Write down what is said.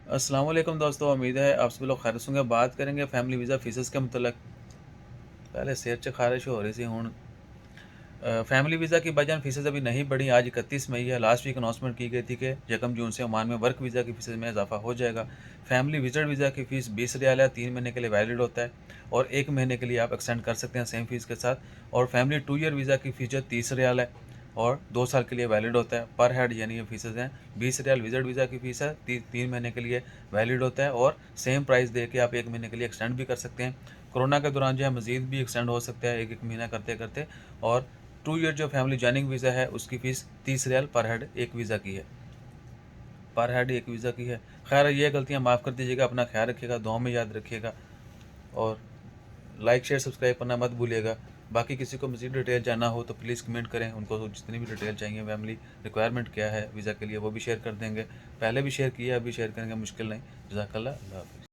अस्सलाम वालेकुम दोस्तों, उम्मीद है आप सभी लोग खैरियत से होंगे। बात करेंगे फैमिली वीज़ा फ़ीसेस के मुतल्लक। पहले सिर च ख़ारिश हो रही थी हुण फैमिली वीज़ा की भाईजान फ़ीसेस अभी नहीं बढ़ी। आज 31 मई है। लास्ट वीक अनाउंसमेंट की गई थी कि 1 जून से ओमान में वर्क वीज़ा की फ़ीसेस में इजाफ़ा हो जाएगा। फैमिली विज़िट वीज़ा की फ़ीस 20 रियाल है, 3 महीने के लिए वैलिड होता है और 1 महीने के लिए आप एक्सटेंड कर सकते हैं सेम फ़ीस के साथ। और फैमिली 2 ईयर वीज़ा की फ़ीस जो 30 रियाल है और 2 साल के लिए वैलिड होता है। पर हेड यानी ये फ़ीसेस हैं 20 रियाल विज़िट वीज़ा की फ़ीस है, 3 महीने के लिए वैलिड होता है और सेम प्राइस दे के आप 1 महीने के लिए एक्सटेंड भी कर सकते हैं। कोरोना के दौरान जो है मज़ीद भी एक्सटेंड हो सकता है 1-1 महीना करते-करते। और 2 ईयर जो फैमिली जॉइनिंग वीज़ा है उसकी फ़ीस 30 रियाल पर हेड एक वीज़ा की है। पर हेड एक वीज़ा की है। खैर ये गलतियाँ माफ़ कर दीजिएगा, अपना ख़्याल रखिएगा, दुआ में याद रखिएगा और लाइक, शेयर, सब्सक्राइब करना मत भूलिएगा। बाकी किसी को मज़ीद डिटेल जानना हो तो प्लीज़ कमेंट करें, उनको जितनी भी डिटेल चाहिए, फैमिली रिक्वायरमेंट क्या है वीज़ा के लिए वो भी शेयर कर देंगे। पहले भी शेयर किया, अभी शेयर करेंगे, मुश्किल नहीं। जज़ाकल्लाह, अल्लाह हाफ़िज़।